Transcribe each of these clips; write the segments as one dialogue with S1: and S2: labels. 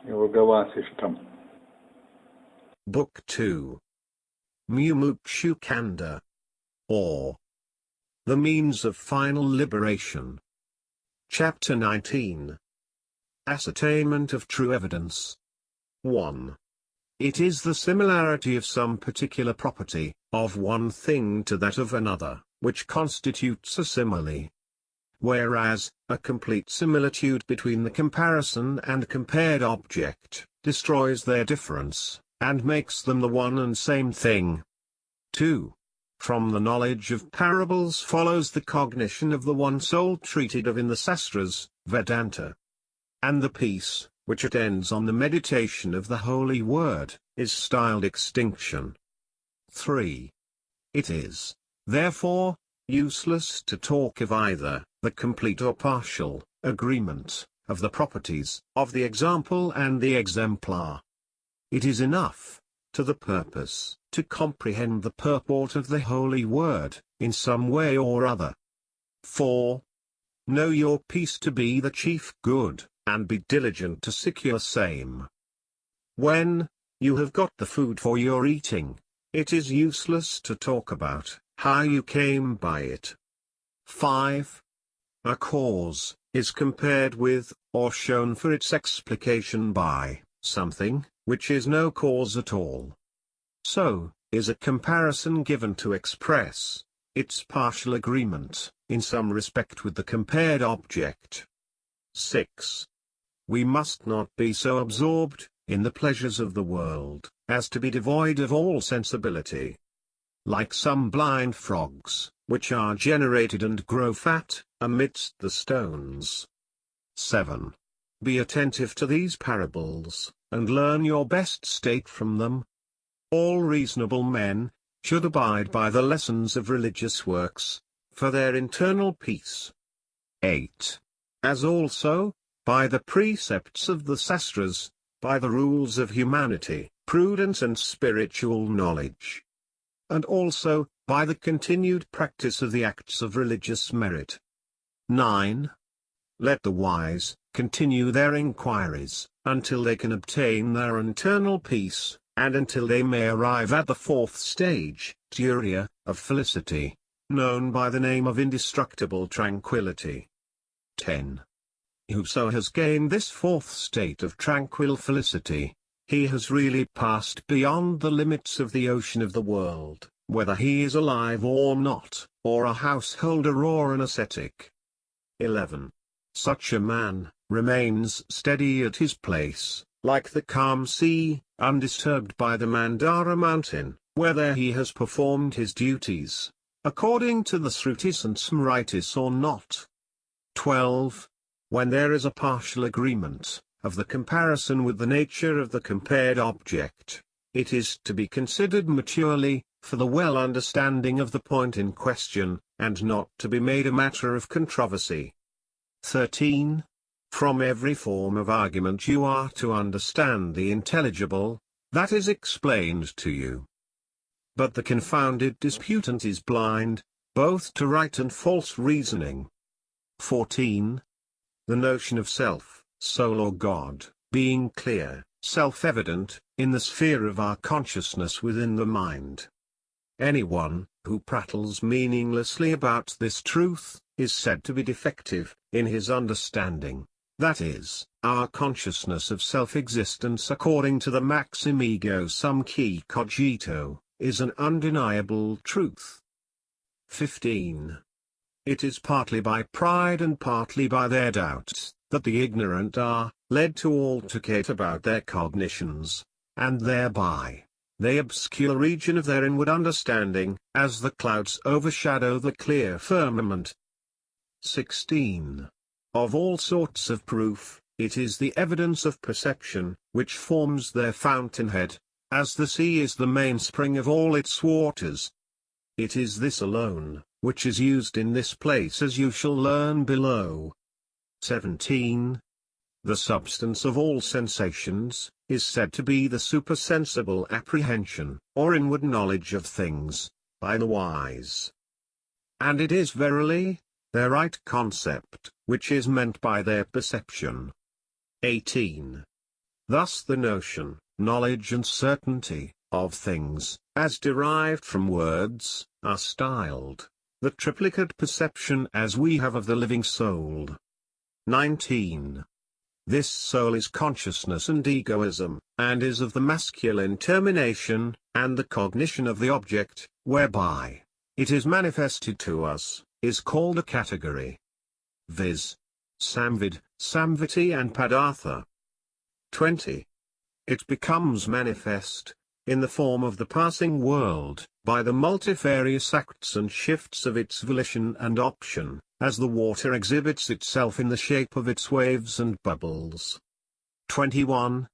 S1: Vasishtam.
S2: Book 2. Mumukshukanda, or The Means of Final Liberation. Chapter 19. Ascertainment of True Evidence. 1. It is the similarity of some particular property, of one thing to that of another, which constitutes a simile. Whereas, a complete similitude between the comparison and compared object, destroys their difference, and makes them the one and same thing. 2. From the knowledge of parables follows the cognition of the one soul treated of in the Sastras, Vedanta. And the peace, which attends on the meditation of the holy word, is styled extinction. 3. It is, therefore, useless to talk of either the complete or partial agreement of the properties of the example and the exemplar. It is enough, to the purpose, to comprehend the purport of the holy word, in some way or other. 4. Know your peace to be the chief good, and be diligent to secure same. When you have got the food for your eating, it is useless to talk about how you came by it. 5. A cause is compared with, or shown for its explication by, something which is no cause at all. So, is a comparison given to express its partial agreement, in some respect with the compared object. 6. We must not be so absorbed in the pleasures of the world, as to be devoid of all sensibility. Like some blind frogs, which are generated and grow fat, amidst the stones. 7. Be attentive to these parables, and learn your best state from them. All reasonable men should abide by the lessons of religious works, for their internal peace. 8. As also, by the precepts of the Sastras, by the rules of humanity, prudence and spiritual knowledge. And also, by the continued practice of the acts of religious merit. 9. Let the wise continue their inquiries, until they can obtain their internal peace, and until they may arrive at the fourth stage, Turia, of felicity, known by the name of indestructible tranquility. 10. Whoso has gained this fourth state of tranquil felicity, he has really passed beyond the limits of the ocean of the world, whether he is alive or not, or a householder or an ascetic. 11. Such a man remains steady at his place, like the calm sea, undisturbed by the Mandara mountain, whether he has performed his duties, according to the Srutis and Smritis or not. 12. When there is a partial agreement of the comparison with the nature of the compared object, it is to be considered maturely, for the well understanding of the point in question, and not to be made a matter of controversy. 13. From every form of argument you are to understand the intelligible, that is explained to you. But the confounded disputant is blind, both to right and false reasoning. 14. The notion of self, soul or God, being clear, self-evident, in the sphere of our consciousness within the mind. Anyone who prattles meaninglessly about this truth, is said to be defective in his understanding, that is, our consciousness of self-existence according to the maxim ego sum qui cogito, is an undeniable truth. 15. It is partly by pride and partly by their doubts, that the ignorant are led to altercate about their cognitions, and thereby they obscure region of their inward understanding, as the clouds overshadow the clear firmament. 16. Of all sorts of proof, it is the evidence of perception, which forms their fountainhead, as the sea is the mainspring of all its waters. It is this alone, which is used in this place as you shall learn below. 17. The substance of all sensations, is said to be the supersensible apprehension, or inward knowledge of things, by the wise. And it is verily their right concept, which is meant by their perception. 18. Thus the notion, knowledge and certainty, of things, as derived from words, are styled the triplicate perception as we have of the living soul. 19. This soul is consciousness and egoism, and is of the masculine termination, and the cognition of the object, whereby it is manifested to us, is called a category. Viz. Samvid, Samviti and Padartha. 20. It becomes manifest, in the form of the passing world, by the multifarious acts and shifts of its volition and option, as the water exhibits itself in the shape of its waves and bubbles. 21.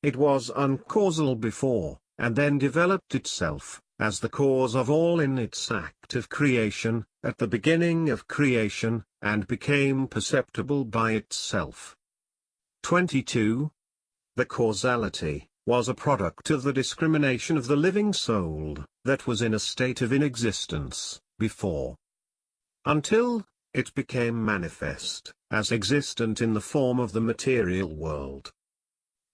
S2: It was uncausal before, and then developed itself, as the cause of all in its act of creation, at the beginning of creation, and became perceptible by itself. 22. The causality was a product of the discrimination of the living soul, that was in a state of inexistence, before. Until it became manifest, as existent in the form of the material world.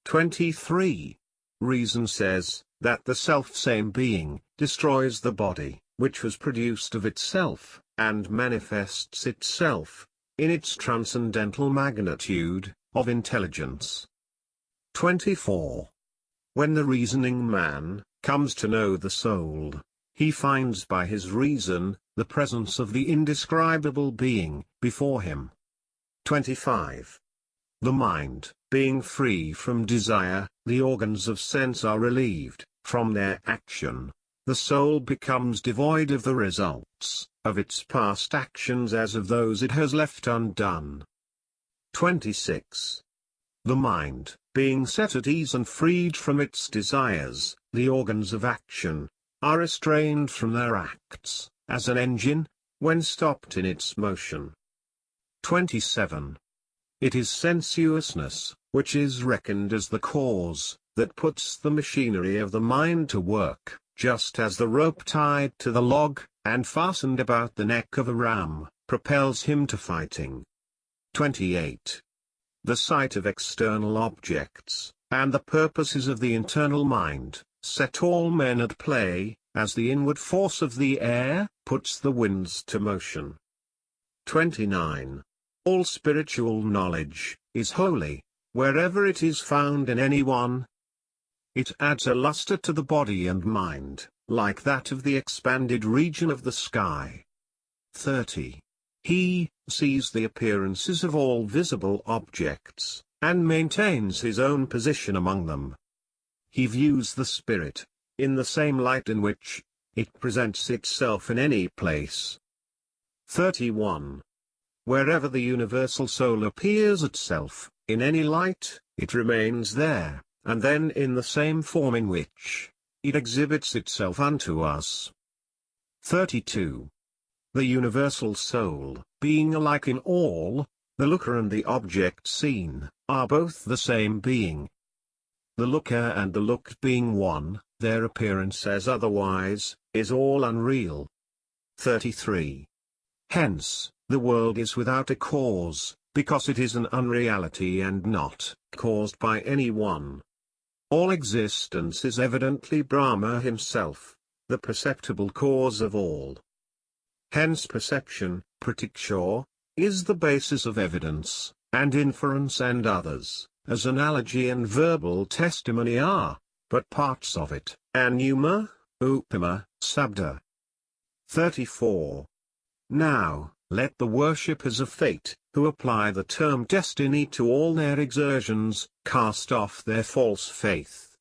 S2: 23. Reason says, that the self-same being, destroys the body, which was produced of itself, and manifests itself, in its transcendental magnitude, of intelligence. 24. When the reasoning man comes to know the soul, he finds by his reason the presence of the indescribable being before him. 25. The mind, being free from desire, the organs of sense are relieved from their action. The soul becomes devoid of the results of its past actions as of those it has left undone. 26. The mind, being set at ease and freed from its desires, the organs of action, are restrained from their acts, as an engine, when stopped in its motion. 27. It is sensuousness, which is reckoned as the cause, that puts the machinery of the mind to work, just as the rope tied to the log, and fastened about the neck of a ram, propels him to fighting. 28. The sight of external objects, and the purposes of the internal mind, set all men at play, as the inward force of the air puts the winds to motion. 29. All spiritual knowledge is holy, wherever it is found in any one. It adds a luster to the body and mind, like that of the expanded region of the sky. 30. He sees the appearances of all visible objects, and maintains his own position among them. He views the spirit, in the same light in which it presents itself in any place. 31. Wherever the universal soul appears itself, in any light, it remains there, and then in the same form in which it exhibits itself unto us. 32. The universal soul, being alike in all, the looker and the object seen, are both the same being. The looker and the looked being one, their appearance as otherwise, is all unreal. 33. Hence, the world is without a cause, because it is an unreality and not caused by any one. All existence is evidently Brahma himself, the perceptible cause of all. Hence perception, pratiksha, is the basis of evidence, and inference and others, as analogy and verbal testimony are, but parts of it, anuma, upama, sabda. 34. Now, let the worshippers of fate, who apply the term destiny to all their exertions, cast off their false faith.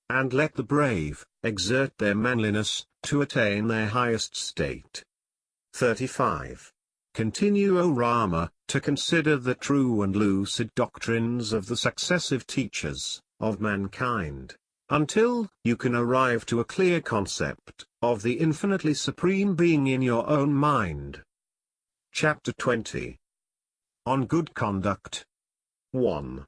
S2: And let the brave exert their manliness, to attain their highest state. 35. Continue, O Rama, to consider the true and lucid doctrines of the successive teachers of mankind, until you can arrive to a clear concept of the infinitely supreme being in your own mind. Chapter 20. On Good Conduct. 1.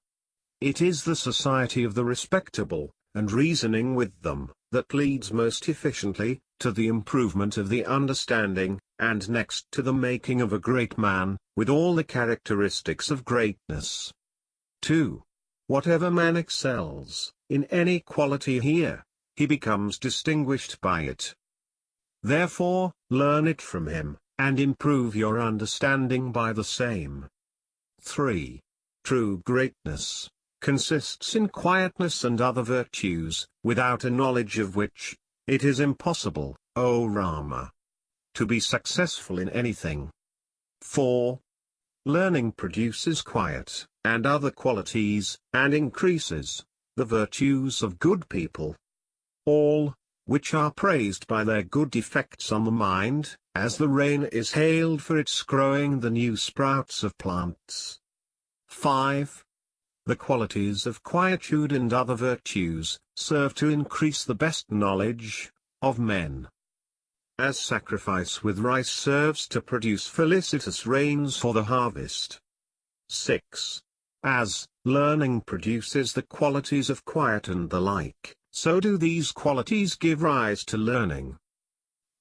S2: It is the society of the respectable, and reasoning with them, that leads most efficiently to the improvement of the understanding, and next to the making of a great man, with all the characteristics of greatness. 2. Whatever man excels, in any quality here, he becomes distinguished by it. Therefore, learn it from him, and improve your understanding by the same. 3. True greatness consists in quietness and other virtues, without a knowledge of which, it is impossible, O Rama, to be successful in anything. 4. Learning produces quiet, and other qualities, and increases the virtues of good people. All, which are praised by their good effects on the mind, as the rain is hailed for its growing the new sprouts of plants. 5. The qualities of quietude and other virtues, serve to increase the best knowledge of men. As sacrifice with rice serves to produce felicitous rains for the harvest. 6. As learning produces the qualities of quiet and the like, so do these qualities give rise to learning.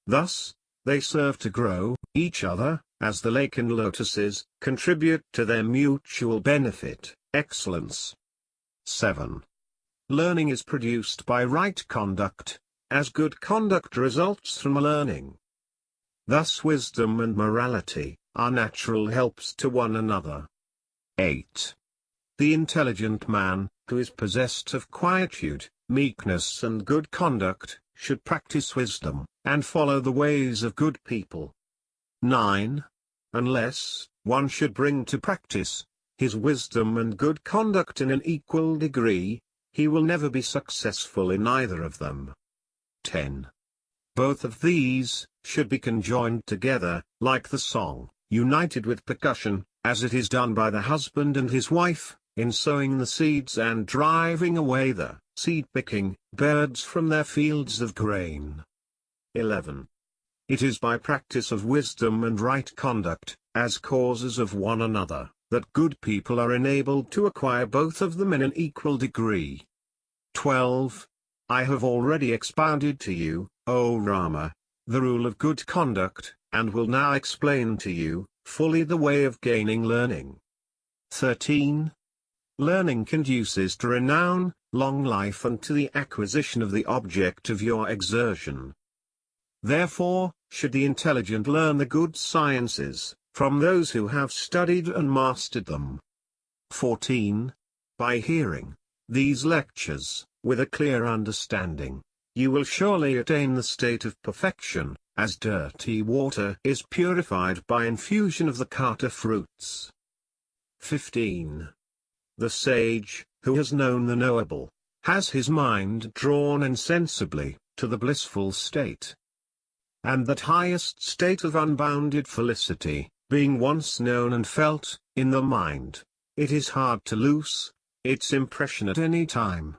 S2: Thus, they serve to grow each other, as the lichen lotuses contribute to their mutual benefit, excellence. 7. Learning is produced by right conduct, as good conduct results from learning. Thus wisdom and morality are natural helps to one another. 8. The intelligent man, who is possessed of quietude, meekness and good conduct, should practice wisdom, and follow the ways of good people. 9. Unless one should bring to practice his wisdom and good conduct in an equal degree, he will never be successful in either of them. 10. Both of these should be conjoined together, like the song, united with percussion, as it is done by the husband and his wife, in sowing the seeds and driving away the seed-picking birds from their fields of grain. 11. It is by practice of wisdom and right conduct, as causes of one another, that good people are enabled to acquire both of them in an equal degree. 12. I have already expounded to you, O Rama, the rule of good conduct, and will now explain to you fully the way of gaining learning. 13. Learning conduces to renown, long life and to the acquisition of the object of your exertion. Therefore, should the intelligent learn the good sciences, from those who have studied and mastered them. 14. By hearing these lectures, with a clear understanding, you will surely attain the state of perfection, as dirty water is purified by infusion of the katha fruits. 15. The sage, who has known the knowable, has his mind drawn insensibly to the blissful state. And that highest state of unbounded felicity, being once known and felt in the mind, it is hard to loose its impression at any time.